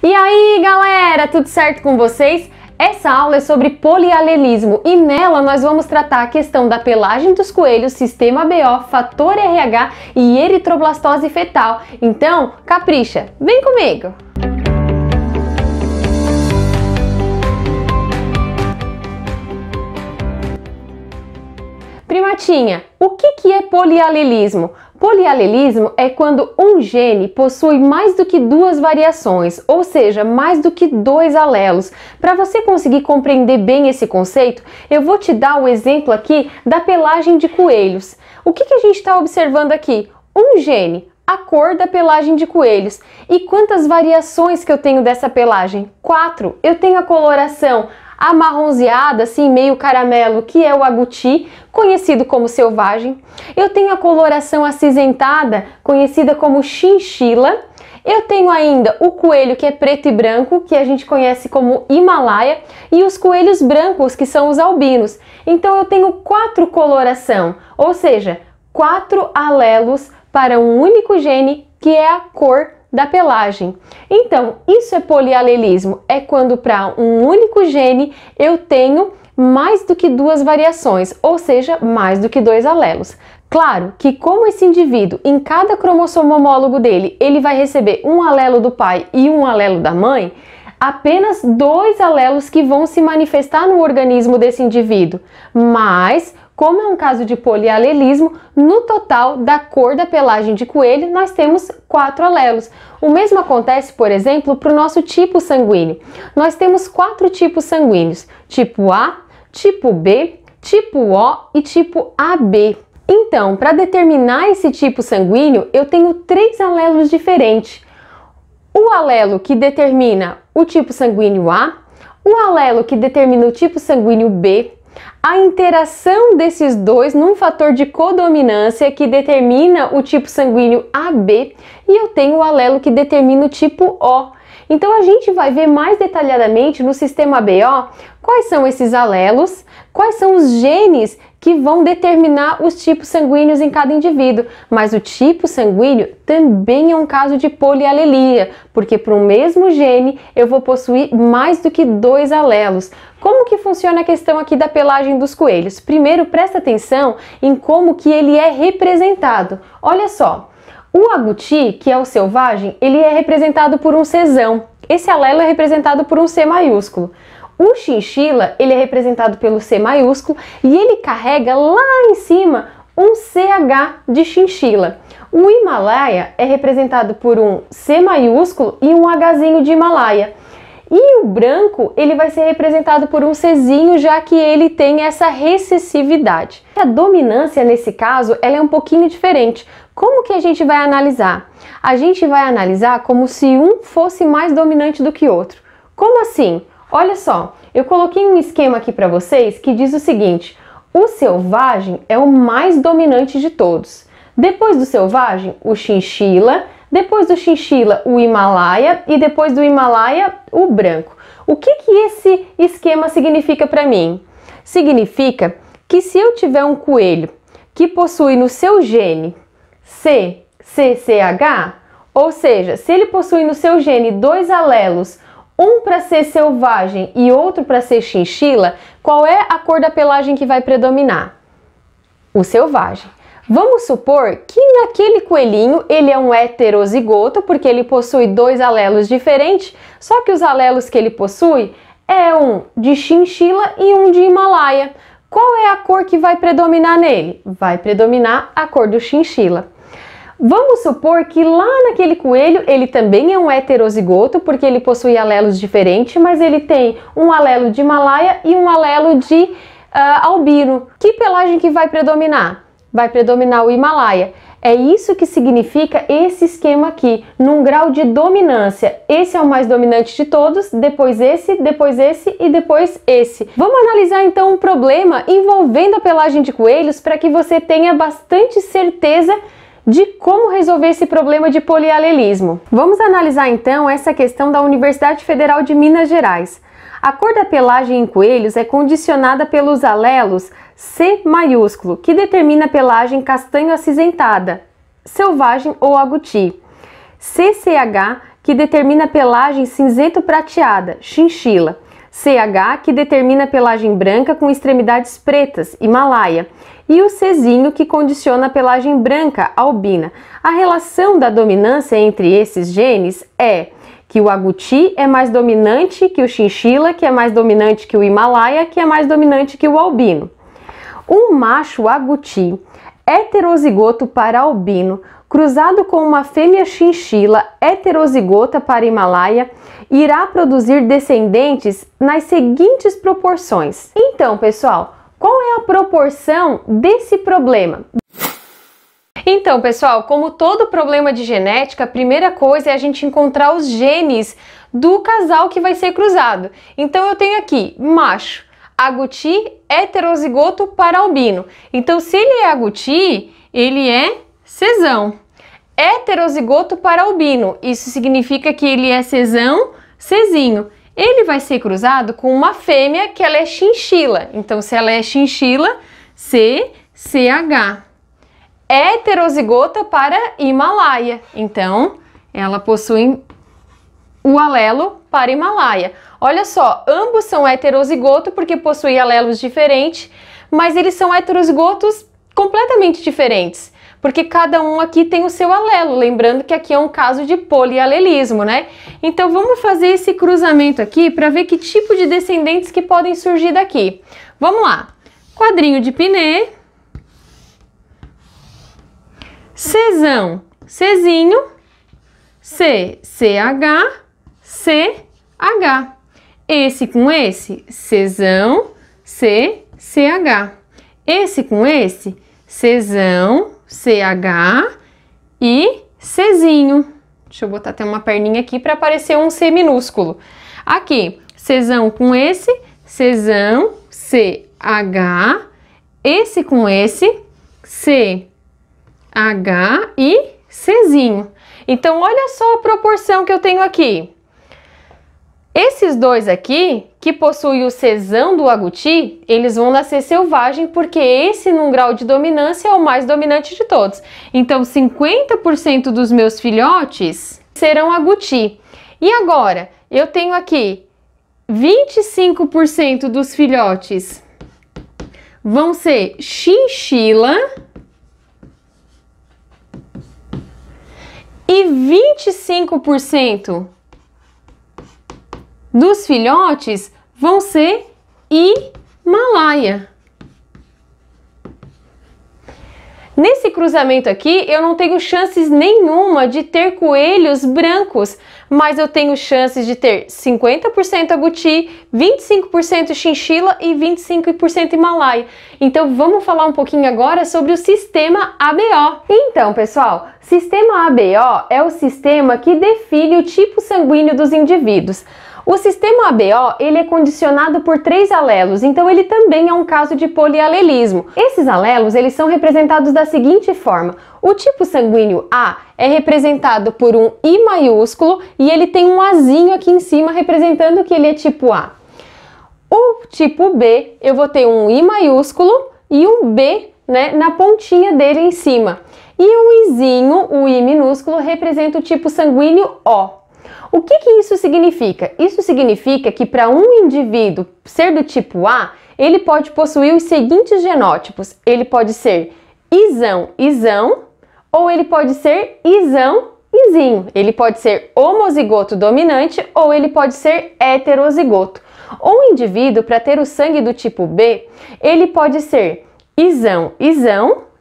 E aí, galera, tudo certo com vocês? Essa aula é sobre polialelismo e nela nós vamos tratar a questão da pelagem dos coelhos, sistema BO, fator RH e eritroblastose fetal. Então, capricha, vem comigo! Primatinha, o que é polialelismo? Polialelismo é quando um gene possui mais do que duas variações, ou seja, mais do que dois alelos. Para você conseguir compreender bem esse conceito, eu vou te dar o exemplo aqui da pelagem de coelhos. O que a gente está observando aqui? Um gene, a cor da pelagem de coelhos. E quantas variações que eu tenho dessa pelagem? 4. Eu tenho a coloração amarronzeada, assim, meio caramelo, que é o agouti, conhecido como selvagem. Eu tenho a coloração acinzentada, conhecida como chinchila. Eu tenho ainda o coelho que é preto e branco, que a gente conhece como Himalaia, e os coelhos brancos, que são os albinos. Então eu tenho 4 coloração, ou seja, 4 alelos para um único gene, que é a cor da pelagem. Então, isso é polialelismo, é quando para um único gene eu tenho mais do que duas variações, ou seja, mais do que dois alelos. Claro que como esse indivíduo, em cada cromossomo homólogo dele, ele vai receber um alelo do pai e um alelo da mãe, apenas 2 alelos que vão se manifestar no organismo desse indivíduo, mas como é um caso de polialelismo, no total da cor da pelagem de coelho nós temos 4 alelos. O mesmo acontece, por exemplo, para o nosso tipo sanguíneo. Nós temos 4 tipos sanguíneos, tipo A, tipo B, tipo O e tipo AB. Então, para determinar esse tipo sanguíneo, eu tenho 3 alelos diferentes. O alelo que determina o tipo sanguíneo A, o alelo que determina o tipo sanguíneo B, a interação desses dois num fator de codominância que determina o tipo sanguíneo AB e eu tenho o alelo que determina o tipo O. Então a gente vai ver mais detalhadamente no sistema BO quais são esses alelos, quais são os genes que vão determinar os tipos sanguíneos em cada indivíduo. Mas o tipo sanguíneo também é um caso de polialelia, porque para o mesmo gene eu vou possuir mais do que 2 alelos. Como que funciona a questão aqui da pelagem dos coelhos? Primeiro, presta atenção em como que ele é representado. Olha só, o agouti, que é o selvagem, ele é representado por um Czão. Esse alelo é representado por um C maiúsculo. O chinchila, ele é representado pelo C maiúsculo e ele carrega lá em cima um CH de chinchila. O Himalaia é representado por um C maiúsculo e um Hzinho de Himalaia. E o branco, ele vai ser representado por um Czinho, já que ele tem essa recessividade. A dominância, nesse caso, ela é um pouquinho diferente. Como que a gente vai analisar? A gente vai analisar como se um fosse mais dominante do que outro. Como assim? Olha só, eu coloquei um esquema aqui para vocês que diz o seguinte: o selvagem é o mais dominante de todos. Depois do selvagem, o chinchila. Depois do chinchila, o Himalaia e depois do Himalaia, o branco. O que esse esquema significa para mim? Significa que se eu tiver um coelho que possui no seu gene CCCH, ou seja, se ele possui no seu gene 2 alelos, um para ser selvagem e outro para ser chinchila, qual é a cor da pelagem que vai predominar? O selvagem. Vamos supor que naquele coelhinho ele é um heterozigoto, porque ele possui 2 alelos diferentes, só que os alelos que ele possui é um de chinchila e um de Himalaia. Qual é a cor que vai predominar nele? Vai predominar a cor do chinchila. Vamos supor que lá naquele coelho ele também é um heterozigoto, porque ele possui alelos diferentes, mas ele tem um alelo de Himalaia e um alelo de albino. Que pelagem que vai predominar? Vai predominar o Himalaia. É isso que significa esse esquema aqui, num grau de dominância. Esse é o mais dominante de todos, depois esse e depois esse. Vamos analisar então um problema envolvendo a pelagem de coelhos para que você tenha bastante certeza de como resolver esse problema de polialelismo. Vamos analisar então essa questão da Universidade Federal de Minas Gerais. A cor da pelagem em coelhos é condicionada pelos alelos C maiúsculo, que determina a pelagem castanho acinzentada, selvagem ou agouti, CCH, que que determina a pelagem cinzento-prateada, chinchila. CH, que determina a pelagem branca com extremidades pretas, Himalaia. E o Czinho, que condiciona a pelagem branca, albina. A relação da dominância entre esses genes é que o agouti é mais dominante que o chinchila, que é mais dominante que o Himalaia, que é mais dominante que o albino. Um macho agouti heterozigoto para albino, cruzado com uma fêmea chinchila heterozigota para Himalaia, irá produzir descendentes nas seguintes proporções. Então, pessoal, qual é a proporção desse problema? Então, pessoal, como todo problema de genética, a primeira coisa é a gente encontrar os genes do casal que vai ser cruzado. Então, eu tenho aqui macho, agouti, heterozigoto para albino. Então, se ele é agouti, ele é Czão. Heterozigoto para albino, isso significa que ele é Czinho. Ele vai ser cruzado com uma fêmea que ela é chinchila. Então, se ela é chinchila, CCH. Heterozigota para Himalaia. Então, ela possui o alelo para Himalaia. Olha só, ambos são heterozigoto porque possuem alelos diferentes, mas eles são heterozigotos completamente diferentes, porque cada um aqui tem o seu alelo, lembrando que aqui é um caso de polialelismo, né? Então vamos fazer esse cruzamento aqui para ver que tipo de descendentes que podem surgir daqui. Vamos lá. Quadrinho de Pinet. Czão, Czinho. CH, CH. Esse com esse, Czão, CH. Esse com esse, Czão, CH e Czinho. Deixa eu botar até uma perninha aqui para aparecer um C minúsculo. Aqui, Czão com esse, Czão, CH. Esse com esse, CH e Czinho. Então, olha só a proporção que eu tenho aqui. Esses dois aqui, que possuem o Czão do agouti, eles vão nascer selvagem, porque esse, num grau de dominância, é o mais dominante de todos. Então, 50% dos meus filhotes serão agouti. E agora, eu tenho aqui 25% dos filhotes vão ser chinchila e 25% dos filhotes vão ser Himalaia. Nesse cruzamento aqui, eu não tenho chances nenhuma de ter coelhos brancos, mas eu tenho chances de ter 50% agouti, 25% chinchila e 25% Himalaia. Então, vamos falar um pouquinho agora sobre o sistema ABO. Então, pessoal, sistema ABO é o sistema que define o tipo sanguíneo dos indivíduos. O sistema ABO, ele é condicionado por 3 alelos, então ele também é um caso de polialelismo. Esses alelos, eles são representados da seguinte forma. O tipo sanguíneo A é representado por um I maiúsculo e ele tem um Azinho aqui em cima representando que ele é tipo A. O tipo B, eu vou ter um I maiúsculo e um B, né, na pontinha dele em cima. E o Izinho, o I minúsculo, representa o tipo sanguíneo O. O que isso significa? Isso significa que para um indivíduo ser do tipo A, ele pode possuir os seguintes genótipos. Ele pode ser Izão, ou ele pode ser Izinho. Ele pode ser homozigoto dominante ou ele pode ser heterozigoto. Um indivíduo, para ter o sangue do tipo B, ele pode ser Izão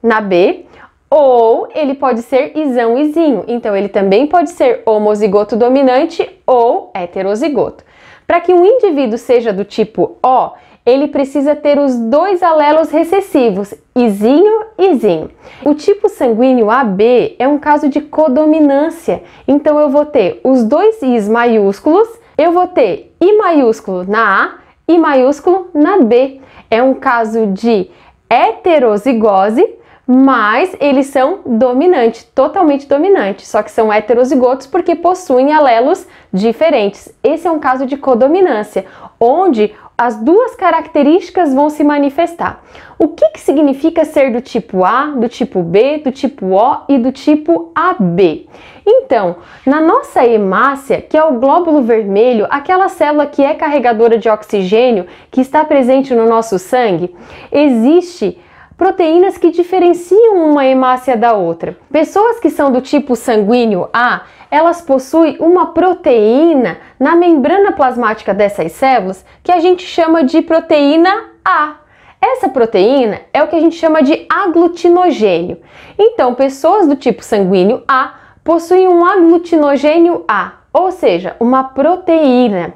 na B, ou ele pode ser Izinho. Então, ele também pode ser homozigoto dominante ou heterozigoto. Para que um indivíduo seja do tipo O, ele precisa ter os 2 alelos recessivos, Izinho. O tipo sanguíneo AB é um caso de codominância. Então, eu vou ter os 2 Is maiúsculos, eu vou ter I maiúsculo na A, I maiúsculo na B. É um caso de heterozigose, mas eles são dominantes, totalmente dominantes, só que são heterozigotos porque possuem alelos diferentes. Esse é um caso de codominância, onde as duas características vão se manifestar. O que significa ser do tipo A, do tipo B, do tipo O e do tipo AB? Então, na nossa hemácia, que é o glóbulo vermelho, aquela célula que é carregadora de oxigênio, que está presente no nosso sangue, existe proteínas que diferenciam uma hemácia da outra. Pessoas que são do tipo sanguíneo A, elas possuem uma proteína na membrana plasmática dessas células que a gente chama de proteína A. Essa proteína é o que a gente chama de aglutinogênio. Então, pessoas do tipo sanguíneo A possuem um aglutinogênio A, ou seja, uma proteína.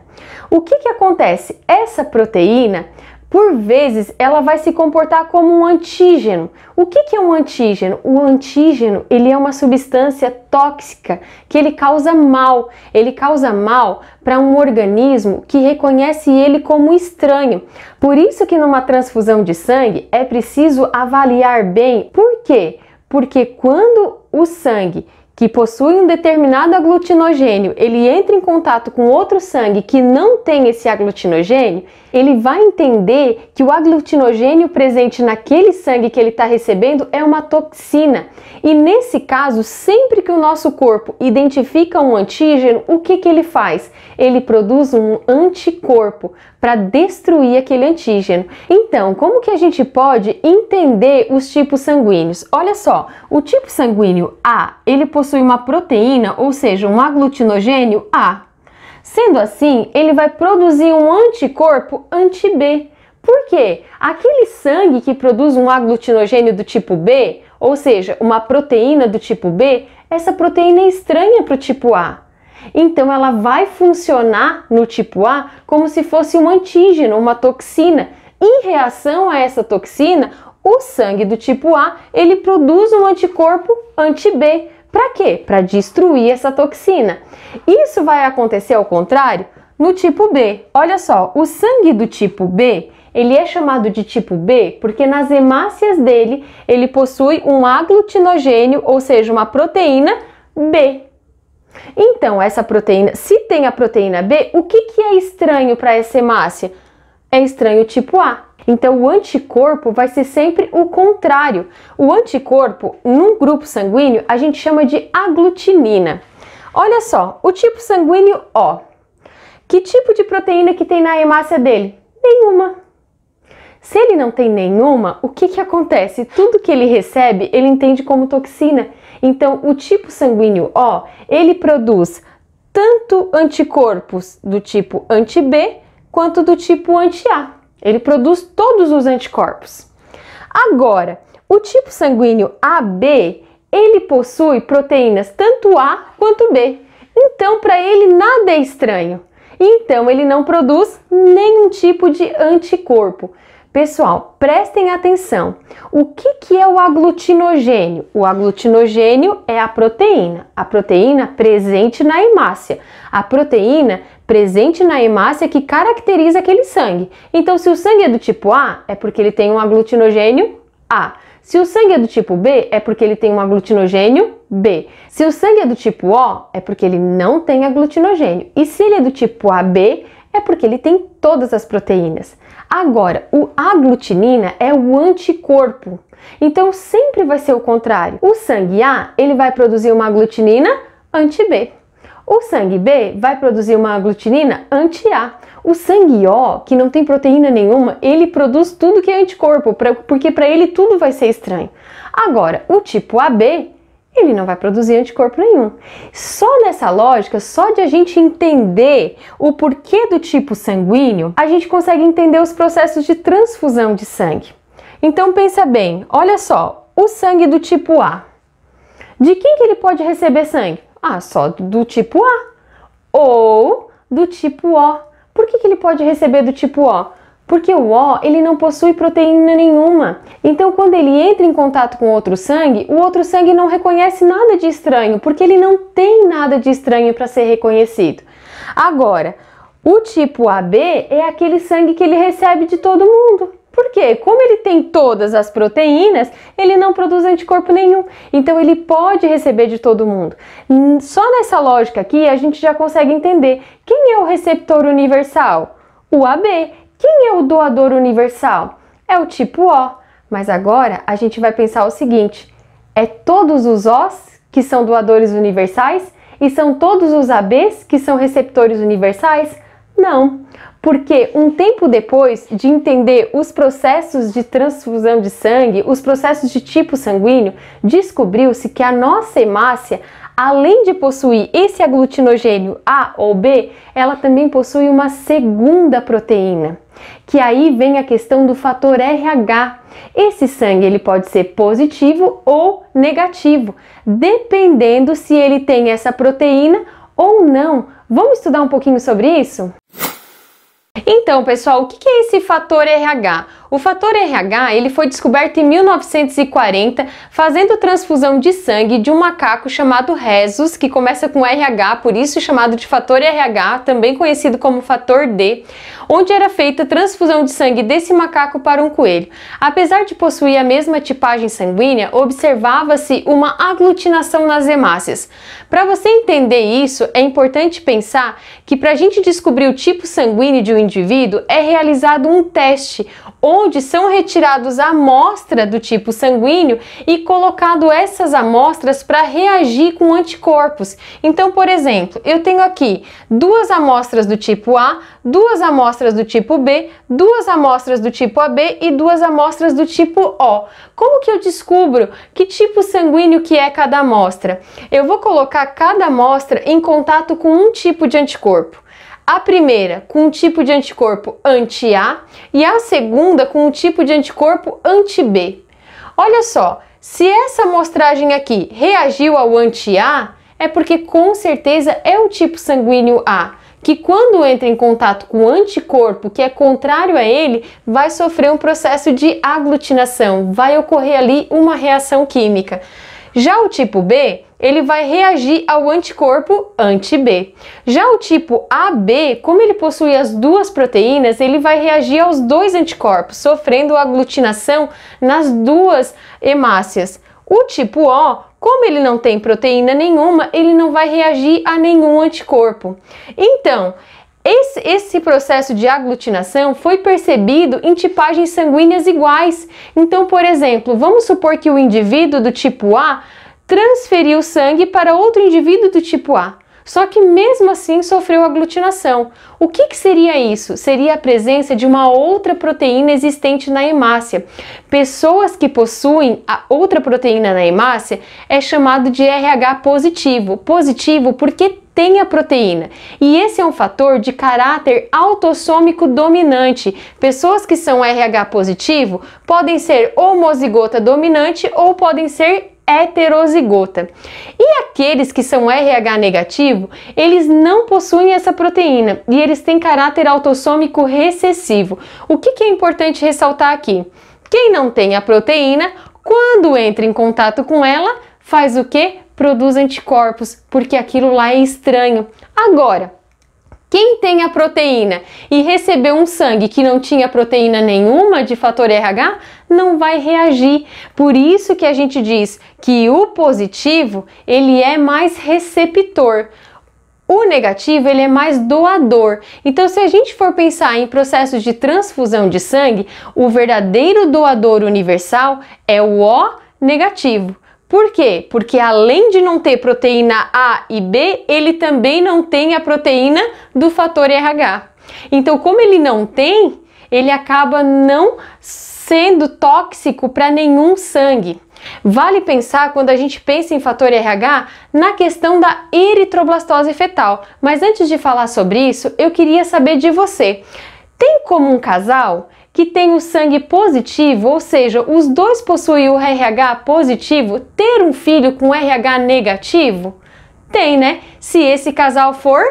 O que acontece? Essa proteína, por vezes, ela vai se comportar como um antígeno. O que é um antígeno? O antígeno, ele é uma substância tóxica que ele causa mal. Ele causa mal para um organismo que reconhece ele como estranho. Por isso que numa transfusão de sangue é preciso avaliar bem. Por quê? Porque quando o sangue que possui um determinado aglutinogênio, ele entra em contato com outro sangue que não tem esse aglutinogênio, ele vai entender que o aglutinogênio presente naquele sangue que ele está recebendo é uma toxina. E nesse caso, sempre que o nosso corpo identifica um antígeno, o que ele faz? Ele produz um anticorpo para destruir aquele antígeno. Então, como que a gente pode entender os tipos sanguíneos? Olha só, o tipo sanguíneo A, ele possui uma proteína, ou seja, um aglutinogênio A. Sendo assim, ele vai produzir um anticorpo anti-B. Por quê? Aquele sangue que produz um aglutinogênio do tipo B, ou seja, uma proteína do tipo B, essa proteína é estranha para o tipo A. Então ela vai funcionar no tipo A como se fosse um antígeno, uma toxina. Em reação a essa toxina, o sangue do tipo A, ele produz um anticorpo anti-B. Para quê? Para destruir essa toxina. Isso vai acontecer ao contrário no tipo B. Olha só, o sangue do tipo B, ele é chamado de tipo B porque nas hemácias dele ele possui um aglutinogênio, ou seja, uma proteína B. Então, essa proteína, se tem a proteína B, o que é estranho para essa hemácia? É estranho o tipo A. Então, o anticorpo vai ser sempre o contrário. O anticorpo, num grupo sanguíneo, a gente chama de aglutinina. Olha só, o tipo sanguíneo O. Que tipo de proteína que tem na hemácia dele? Nenhuma. Se ele não tem nenhuma, o que acontece? Tudo que ele recebe, ele entende como toxina. Então, o tipo sanguíneo O, ele produz tanto anticorpos do tipo anti-B quanto do tipo anti-A. Ele produz todos os anticorpos. Agora, o tipo sanguíneo AB, ele possui proteínas tanto A quanto B. Então, para ele nada é estranho. Então, ele não produz nenhum tipo de anticorpo. Pessoal, prestem atenção. O que é o aglutinogênio? O aglutinogênio é a proteína presente na hemácia. A proteína presente na hemácia que caracteriza aquele sangue. Então, se o sangue é do tipo A, é porque ele tem um aglutinogênio A. Se o sangue é do tipo B, é porque ele tem um aglutinogênio B. Se o sangue é do tipo O, é porque ele não tem aglutinogênio. E se ele é do tipo AB, é porque ele tem todas as proteínas. Agora, o aglutinina é o anticorpo. Então, sempre vai ser o contrário. O sangue A, ele vai produzir uma aglutinina anti-B. O sangue B vai produzir uma aglutinina anti-A. O sangue O, que não tem proteína nenhuma, ele produz tudo que é anticorpo, porque para ele tudo vai ser estranho. Agora, o tipo AB, ele não vai produzir anticorpo nenhum. Só nessa lógica, só de a gente entender o porquê do tipo sanguíneo, a gente consegue entender os processos de transfusão de sangue. Então pensa bem, olha só, o sangue do tipo A. De quem que ele pode receber sangue? Ah, só do tipo A ou do tipo O. Por que ele pode receber do tipo O? Porque o O, ele não possui proteína nenhuma. Então, quando ele entra em contato com outro sangue, o outro sangue não reconhece nada de estranho, porque ele não tem nada de estranho para ser reconhecido. Agora, o tipo AB é aquele sangue que ele recebe de todo mundo. Porque, como ele tem todas as proteínas, ele não produz anticorpo nenhum. Então, ele pode receber de todo mundo. Só nessa lógica aqui, a gente já consegue entender quem é o receptor universal? O AB. Quem é o doador universal? É o tipo O. Mas agora, a gente vai pensar o seguinte: é todos os Os que são doadores universais? E são todos os ABs que são receptores universais? Não. Porque um tempo depois de entender os processos de transfusão de sangue, os processos de tipo sanguíneo, descobriu-se que a nossa hemácia, além de possuir esse aglutinogênio A ou B, ela também possui uma segunda proteína, que aí vem a questão do fator RH. Esse sangue ele pode ser positivo ou negativo, dependendo se ele tem essa proteína ou não. Vamos estudar um pouquinho sobre isso? Então, pessoal, o que é esse fator RH? O fator RH ele foi descoberto em 1940 fazendo transfusão de sangue de um macaco chamado Rhesus, que começa com RH, por isso chamado de fator RH, também conhecido como fator D, onde era feita a transfusão de sangue desse macaco para um coelho. Apesar de possuir a mesma tipagem sanguínea, observava-se uma aglutinação nas hemácias. Para você entender isso, é importante pensar que para a gente descobrir o tipo sanguíneo de um indivíduo é realizado um teste, onde são retirados a amostra do tipo sanguíneo e colocado essas amostras para reagir com anticorpos. Então, por exemplo, eu tenho aqui 2 amostras do tipo A, 2 amostras do tipo B, 2 amostras do tipo AB e 2 amostras do tipo O. Como que eu descubro que tipo sanguíneo que é cada amostra? Eu vou colocar cada amostra em contato com um tipo de anticorpo. A primeira com um tipo de anticorpo anti-A e a segunda com um tipo de anticorpo anti-B. Olha só, se essa amostragem aqui reagiu ao anti-A, é porque com certeza é o tipo sanguíneo A, que quando entra em contato com o anticorpo que é contrário a ele, vai sofrer um processo de aglutinação, vai ocorrer ali uma reação química. Já o tipo B, ele vai reagir ao anticorpo anti-B. Já o tipo AB, como ele possui as 2 proteínas, ele vai reagir aos 2 anticorpos, sofrendo aglutinação nas 2 hemácias. O tipo O, como ele não tem proteína nenhuma, ele não vai reagir a nenhum anticorpo. Então, esse processo de aglutinação foi percebido em tipagens sanguíneas iguais. Então, por exemplo, vamos supor que o indivíduo do tipo A transferiu sangue para outro indivíduo do tipo A, só que mesmo assim sofreu aglutinação. O que seria isso? Seria a presença de uma outra proteína existente na hemácia. Pessoas que possuem a outra proteína na hemácia é chamado de RH positivo. Positivo porque tem a proteína. E esse é um fator de caráter autossômico dominante. Pessoas que são RH positivo podem ser homozigota dominante ou podem ser heterozigota. E aqueles que são RH negativo, eles não possuem essa proteína e eles têm caráter autossômico recessivo. O que é importante ressaltar aqui? Quem não tem a proteína, quando entra em contato com ela, faz o quê? Produz anticorpos, porque aquilo lá é estranho. Agora, quem tem a proteína e recebeu um sangue que não tinha proteína nenhuma de fator RH, não vai reagir. Por isso que a gente diz que o positivo, ele é mais receptor. O negativo, ele é mais doador. Então, se a gente for pensar em processos de transfusão de sangue, o verdadeiro doador universal é o O negativo. Por quê? Porque além de não ter proteína A e B, ele também não tem a proteína do fator RH. Então, como ele não tem, ele acaba não sendo tóxico para nenhum sangue. Vale pensar, quando a gente pensa em fator RH, na questão da eritroblastose fetal. Mas antes de falar sobre isso, eu queria saber de você. Tem como um casal que tem o sangue positivo, ou seja, os dois possuem o RH positivo, ter um filho com RH negativo? Tem, né? Se esse casal for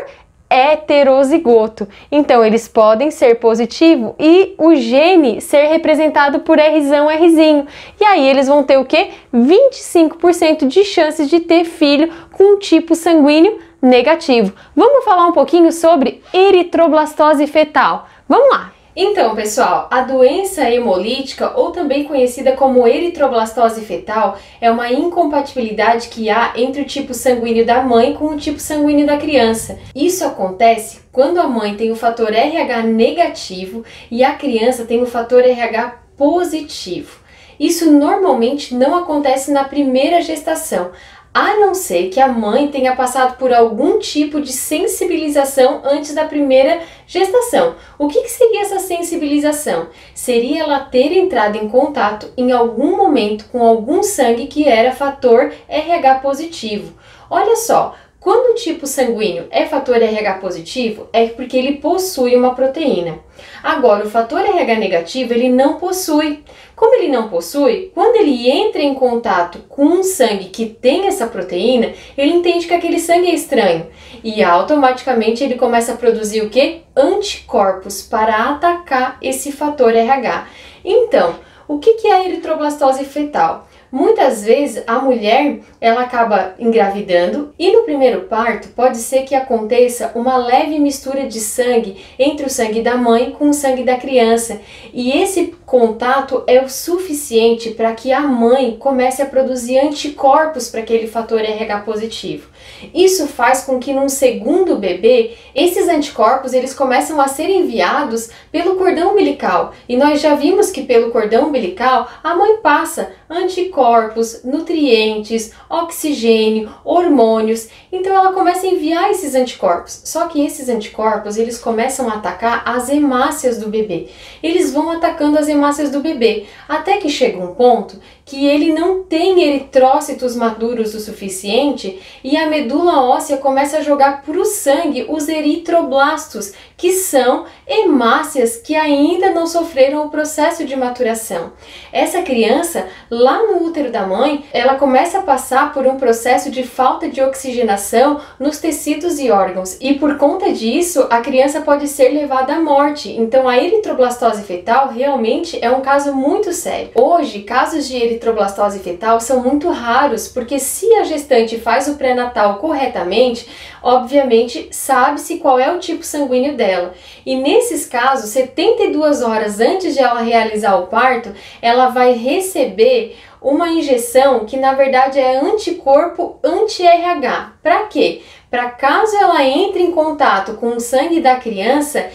heterozigoto. Então, eles podem ser positivo e o gene ser representado por Rzão, Rzinho. E aí, eles vão ter o quê? 25% de chances de ter filho com um tipo sanguíneo negativo. Vamos falar um pouquinho sobre eritroblastose fetal. Vamos lá! Então, pessoal, a doença hemolítica, ou também conhecida como eritroblastose fetal, é uma incompatibilidade que há entre o tipo sanguíneo da mãe com o tipo sanguíneo da criança. Isso acontece quando a mãe tem o fator RH negativo e a criança tem o fator RH positivo. Isso normalmente não acontece na primeira gestação, a não ser que a mãe tenha passado por algum tipo de sensibilização antes da primeira gestação. O que seria essa sensibilização? Seria ela ter entrado em contato em algum momento com algum sangue que era fator RH positivo. Olha só, quando o tipo sanguíneo é fator RH positivo, é porque ele possui uma proteína. Agora, o fator RH negativo, ele não possui. Como ele não possui, quando ele entra em contato com um sangue que tem essa proteína, ele entende que aquele sangue é estranho. E automaticamente ele começa a produzir o quê? Anticorpos para atacar esse fator RH. Então, o que é a eritroblastose fetal? Muitas vezes a mulher ela acaba engravidando e no primeiro parto pode ser que aconteça uma leve mistura de sangue entre o sangue da mãe com o sangue da criança, e esse contato é o suficiente para que a mãe comece a produzir anticorpos para aquele fator RH positivo. Isso faz com que num segundo bebê, esses anticorpos eles começam a ser enviados pelo cordão umbilical, e nós já vimos que pelo cordão umbilical a mãe passa anticorpos, nutrientes, oxigênio, hormônios, então ela começa a enviar esses anticorpos. Só que esses anticorpos, eles começam a atacar as hemácias do bebê. Eles vão atacando as hemácias do bebê, até que chega um ponto que ele não tem eritrócitos maduros o suficiente e a medula óssea começa a jogar para o sangue os eritroblastos, que são hemácias que ainda não sofreram o processo de maturação. Essa criança, lá no útero da mãe, ela começa a passar por um processo de falta de oxigenação nos tecidos e órgãos, e por conta disso, a criança pode ser levada à morte. Então, a eritroblastose fetal realmente é um caso muito sério. Hoje, casos de eritroblastose fetal são muito raros, porque se a gestante faz o pré-natal corretamente, obviamente sabe-se qual é o tipo sanguíneo dela. E nesses casos, 72 horas antes de ela realizar o parto, ela vai receber uma injeção que na verdade é anticorpo anti-RH. Para quê? Para caso ela entre em contato com o sangue da criança,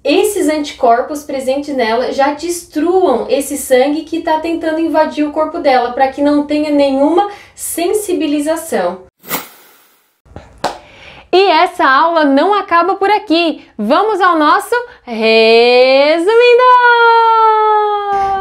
esses anticorpos presentes nela já destruam esse sangue que está tentando invadir o corpo dela, para que não tenha nenhuma sensibilização. E essa aula não acaba por aqui. Vamos ao nosso resumindo!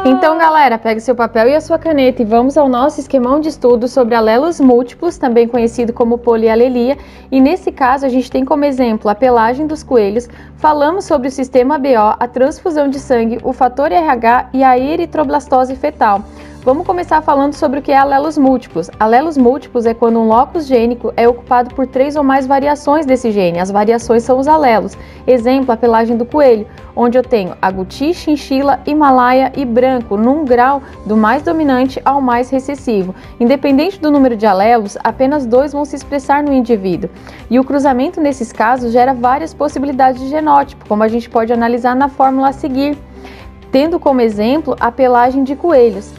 Então, galera, pegue seu papel e a sua caneta e vamos ao nosso esquemão de estudo sobre alelos múltiplos, também conhecido como polialelia. E nesse caso, a gente tem como exemplo a pelagem dos coelhos, falamos sobre o sistema ABO, a transfusão de sangue, o fator RH e a eritroblastose fetal. Vamos começar falando sobre o que é alelos múltiplos. Alelos múltiplos é quando um locus gênico é ocupado por 3 ou mais variações desse gene. As variações são os alelos. Exemplo, a pelagem do coelho, onde eu tenho agouti, chinchila, himalaia e branco, num grau do mais dominante ao mais recessivo. Independente do número de alelos, apenas 2 vão se expressar no indivíduo. E o cruzamento nesses casos gera várias possibilidades de genótipo, como a gente pode analisar na fórmula a seguir, tendo como exemplo a pelagem de coelhos.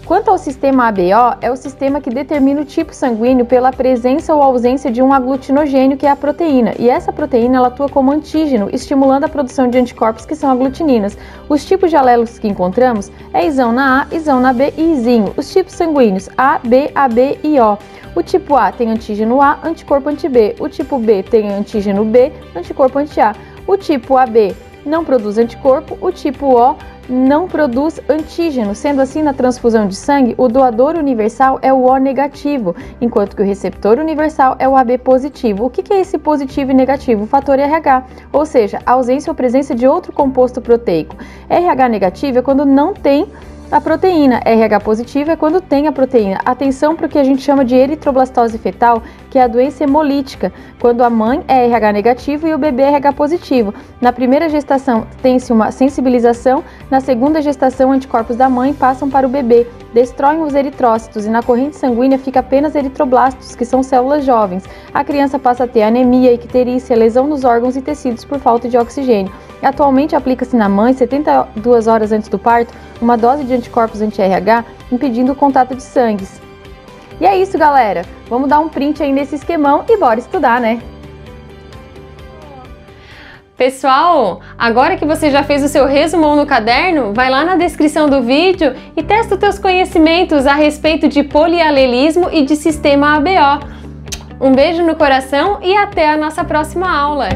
Quanto ao sistema ABO, é o sistema que determina o tipo sanguíneo pela presença ou ausência de um aglutinogênio, que é a proteína, e essa proteína ela atua como antígeno, estimulando a produção de anticorpos que são aglutininas. Os tipos de alelos que encontramos é isão na A, isão na B e isinho. Os tipos sanguíneos A, B, AB e O. O tipo A tem antígeno A, anticorpo anti-B. O tipo B tem antígeno B, anticorpo anti-A. O tipo AB não produz anticorpo, o tipo O não produz antígeno. Sendo assim, na transfusão de sangue, o doador universal é o O negativo, enquanto que o receptor universal é o AB positivo. O que é esse positivo e negativo? O fator RH, ou seja, a ausência ou presença de outro composto proteico. RH negativo é quando não tem a proteína, RH positivo é quando tem a proteína. Atenção para o que a gente chama de eritroblastose fetal, que é a doença hemolítica, quando a mãe é RH negativo e o bebê é RH positivo. Na primeira gestação tem-se uma sensibilização, na segunda gestação anticorpos da mãe passam para o bebê, destroem os eritrócitos e na corrente sanguínea fica apenas eritroblastos, que são células jovens. A criança passa a ter anemia, icterícia, lesão nos órgãos e tecidos por falta de oxigênio. Atualmente aplica-se na mãe, 72 horas antes do parto, uma dose de anticorpos anti-RH, impedindo o contato de sangues. E é isso, galera. Vamos dar um print aí nesse esquemão e bora estudar, né? Pessoal, agora que você já fez o seu resumão no caderno, vai lá na descrição do vídeo e testa os teus conhecimentos a respeito de polialelismo e de sistema ABO. Um beijo no coração e até a nossa próxima aula!